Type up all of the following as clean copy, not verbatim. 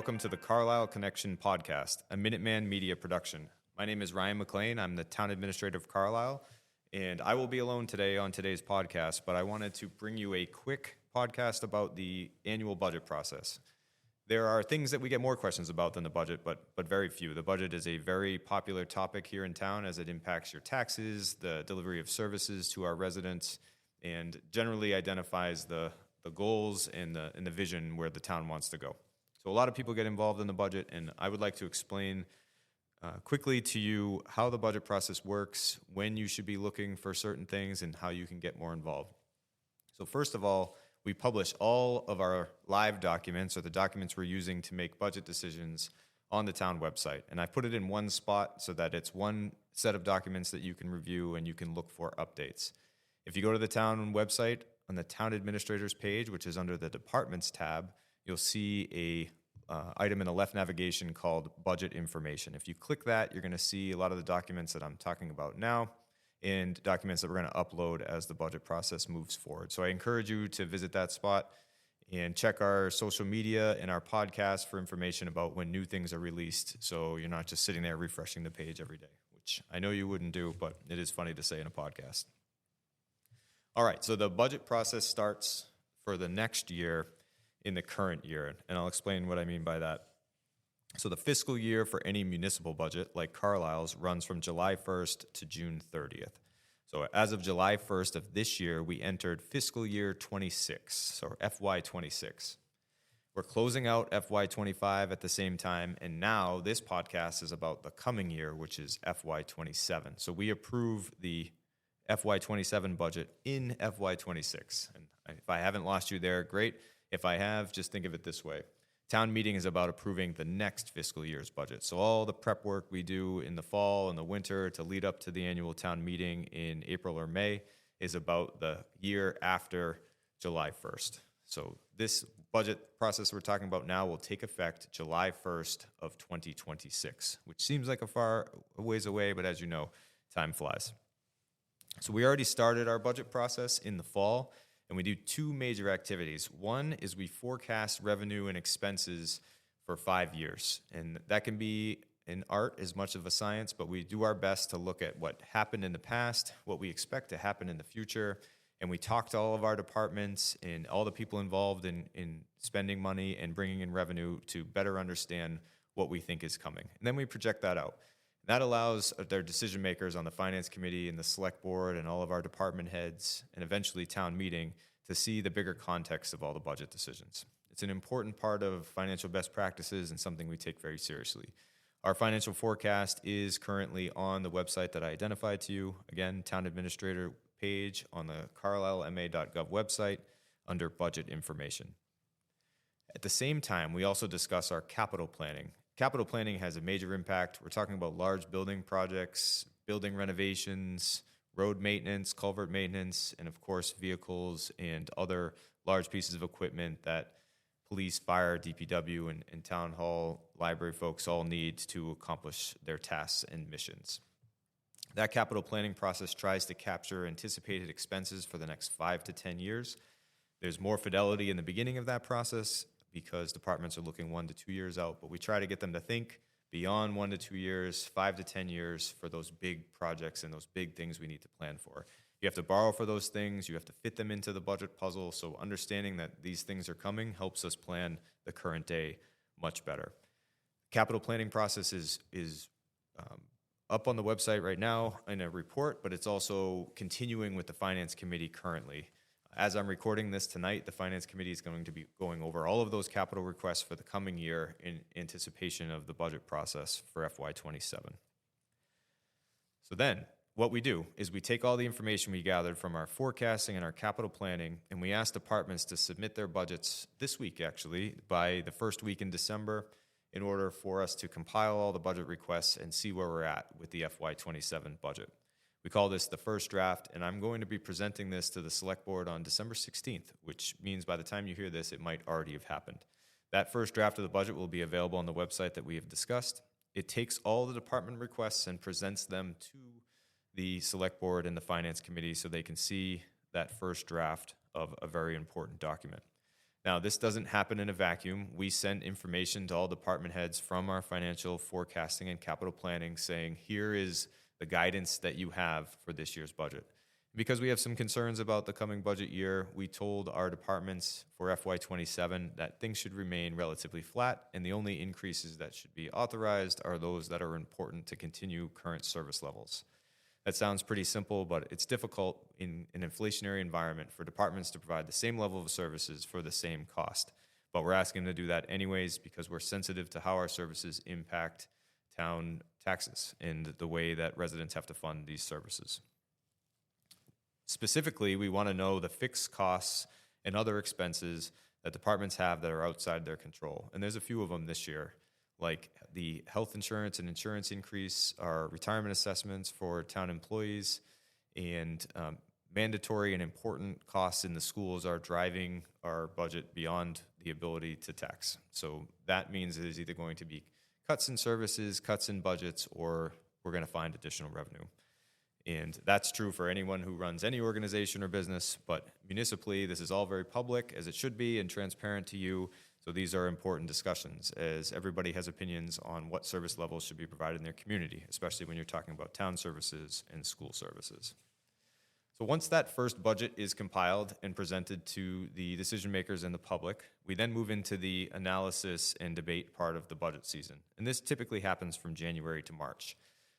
welcome to the Carlisle Connection podcast, a Minuteman Media production. My name is Ryan McLean. I'm the Town Administrator of Carlisle, and I will be alone today on today's podcast, but I wanted to bring you a quick podcast about the annual budget process. There are things that we get more questions about than the budget, but very few. The budget is a very popular topic here in town as it impacts your taxes, the delivery of services to our residents, and generally identifies the goals and the vision where the town wants to go. So a lot of people get involved in the budget, and I would like to explain quickly to you how the budget process works, when you should be looking for certain things, and how you can get more involved. So first of all, we publish all of our live documents, or the documents we're using to make budget decisions, on the town website. And I put it in one spot so that it's one set of documents that you can review and you can look for updates. If you go to the town website, on the town administrator's page, which is under the departments tab, you'll see a item in the left navigation called budget information. If you click that, you're going to see a lot of the documents that I'm talking about now and documents that we're going to upload as the budget process moves forward. So I encourage you to visit that spot and check our social media and our podcast for information about when new things are released, so you're not just sitting there refreshing the page every day, which I know you wouldn't do, but it is funny to say in a podcast. All right, so the budget process starts for the next year in the current year, and I'll explain what I mean by that. So the fiscal year for any municipal budget, like Carlisle's, runs from July 1st to June 30th. So as of July 1st of this year, we entered fiscal year 26, so FY 26. We're closing out FY 25 at the same time, and now this podcast is about the coming year, which is FY 27. So we approve the FY 27 budget in FY 26. And if I haven't lost you there, great. If I have, just think of it this way. Town meeting is about approving the next fiscal year's budget. So all the prep work we do in the fall and the winter to lead up to the annual town meeting in April or May is about the year after July 1st. So this budget process we're talking about now will take effect July 1st of 2026, which seems like a far ways away, but as you know, time flies. So we already started our budget process in the fall, and we do two major activities. One is we forecast revenue and expenses for 5 years. And that can be an art as much of a science, but we do our best to look at what happened in the past, what we expect to happen in the future. And we talk to all of our departments and all the people involved in spending money and bringing in revenue to better understand what we think is coming. And then we project that out. That allows their decision makers on the finance committee and the select board and all of our department heads and eventually town meeting to see the bigger context of all the budget decisions. It's an important part of financial best practices and something we take very seriously. Our financial forecast is currently on the website that I identified to you. Again, town administrator page on the carlislema.gov website under budget information. At the same time, we also discuss our capital planning. Capital planning has a major impact. We're talking about large building projects, building renovations, road maintenance, culvert maintenance, and of course, vehicles and other large pieces of equipment that police, fire, DPW, and town hall, library folks all need to accomplish their tasks and missions. That capital planning process tries to capture anticipated expenses for the next 5 to 10 years. There's more fidelity in the beginning of that process, because departments are looking 1 to 2 years out, but we try to get them to think beyond 1 to 2 years, 5 to 10 years for those big projects and those big things we need to plan for. You have to borrow for those things, you have to fit them into the budget puzzle, so understanding that these things are coming helps us plan the current day much better. Capital planning process is up on the website right now in a report, but it's also continuing with the finance committee currently. As I'm recording this tonight, the Finance Committee is going to be going over all of those capital requests for the coming year in anticipation of the budget process for FY 27. So then, what we do is we take all the information we gathered from our forecasting and our capital planning, and we ask departments to submit their budgets this week, actually, by the first week in December, in order for us to compile all the budget requests and see where we're at with the FY 27 budget. We call this the first draft, and I'm going to be presenting this to the select board on December 16th, which means by the time you hear this, it might already have happened. That first draft of the budget will be available on the website that we have discussed. It takes all the department requests and presents them to the select board and the finance committee so they can see that first draft of a very important document. Now, this doesn't happen in a vacuum. We send information to all department heads from our financial forecasting and capital planning saying, here is the guidance that you have for this year's budget. Because we have some concerns about the coming budget year, we told our departments for FY27 that things should remain relatively flat, and the only increases that should be authorized are those that are important to continue current service levels. That sounds pretty simple, but it's difficult in an inflationary environment for departments to provide the same level of services for the same cost. But we're asking them to do that anyways because we're sensitive to how our services impact town taxes and the way that residents have to fund these services. Specifically, we want to know the fixed costs and other expenses that departments have that are outside their control. And there's a few of them this year, like the health insurance and insurance increase, our retirement assessments for town employees, and mandatory and important costs in the schools are driving our budget beyond the ability to tax. So that means there's either going to be cuts in services, cuts in budgets, or we're going to find additional revenue. And that's true for anyone who runs any organization or business, but municipally, this is all very public, as it should be, and transparent to you. So these are important discussions, as everybody has opinions on what service levels should be provided in their community, especially when you're talking about town services and school services. So once that first budget is compiled and presented to the decision makers and the public, we then move into the analysis and debate part of the budget season. And this typically happens from January to March.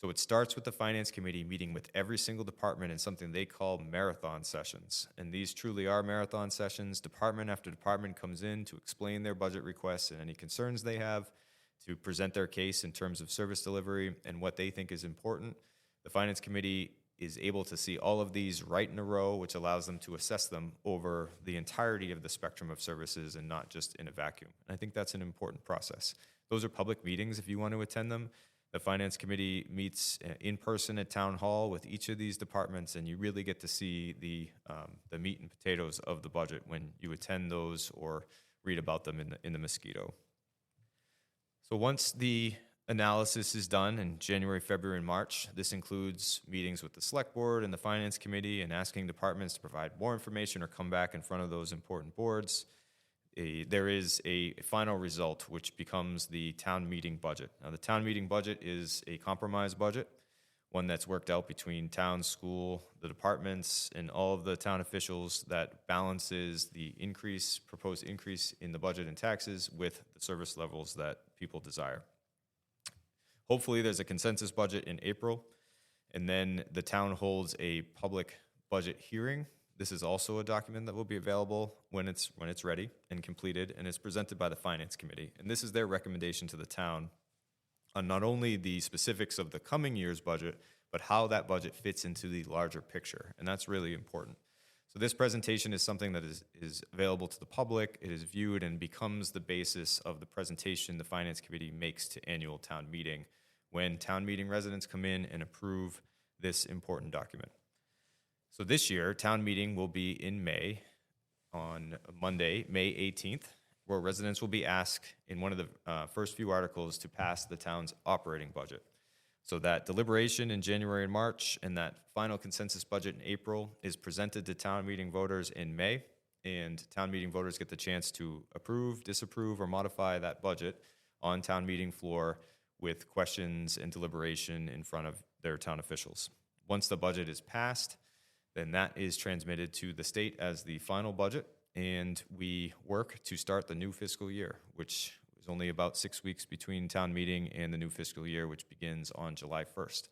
So it starts with the Finance Committee meeting with every single department in something they call marathon sessions. And these truly are marathon sessions. Department after department comes in to explain their budget requests and any concerns they have, to present their case in terms of service delivery and what they think is important. The Finance Committee is able to see all of these right in a row, which allows them to assess them over the entirety of the spectrum of services and not just in a vacuum. And I think that's an important process. Those are public meetings if you want to attend them. The Finance Committee meets in person at Town Hall with each of these departments, and you really get to see the meat and potatoes of the budget when you attend those or read about them in the Mosquito. So once the analysis is done in January, February, and March, this includes meetings with the Select Board and the Finance Committee and asking departments to provide more information or come back in front of those important boards. There is a final result, which becomes the town meeting budget. Now, the town meeting budget is a compromise budget, one that's worked out between town, school, the departments, and all of the town officials that balances the proposed increase in the budget and taxes with the service levels that people desire. Hopefully, there's a consensus budget in April, and then the town holds a public budget hearing. This is also a document that will be available when it's ready and completed, and it's presented by the Finance Committee. And this is their recommendation to the town on not only the specifics of the coming year's budget, but how that budget fits into the larger picture. And that's really important. So this presentation is something that is available to the public. It is viewed and becomes the basis of the presentation the Finance Committee makes to annual town meeting when town meeting residents come in and approve this important document. So this year, town meeting will be in May, on Monday, May 18th, where residents will be asked in one of the first few articles to pass the town's operating budget. So that deliberation in January and March and that final consensus budget in April is presented to town meeting voters in May, and town meeting voters get the chance to approve, disapprove, or modify that budget on town meeting floor with questions and deliberation in front of their town officials. Once the budget is passed, then that is transmitted to the state as the final budget, and we work to start the new fiscal year, which is only about 6 weeks between town meeting and the new fiscal year, which begins on July 1st.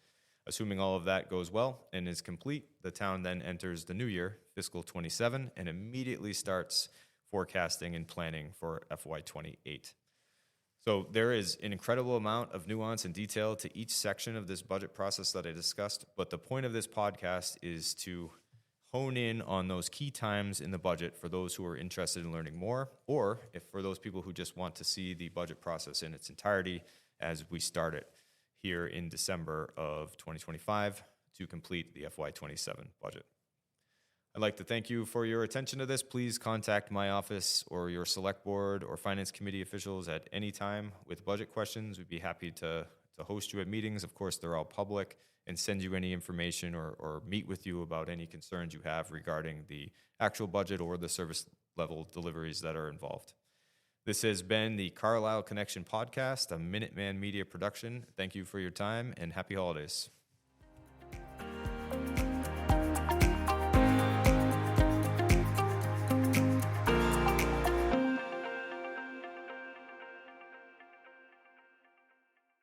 Assuming all of that goes well and is complete, the town then enters the new year, fiscal 27, and immediately starts forecasting and planning for FY28. So there is an incredible amount of nuance and detail to each section of this budget process that I discussed, but the point of this podcast is to hone in on those key times in the budget for those who are interested in learning more, or if for those people who just want to see the budget process in its entirety as we start it here in December of 2025 to complete the FY27 budget. I'd like to thank you for your attention to this. Please contact my office or your select board or finance committee officials at any time with budget questions. We'd be happy to host you at meetings. Of course, they're all public, and send you any information or meet with you about any concerns you have regarding the actual budget or the service level deliveries that are involved. This has been the Carlisle Connection podcast, a Minuteman Media production. Thank you for your time and happy holidays.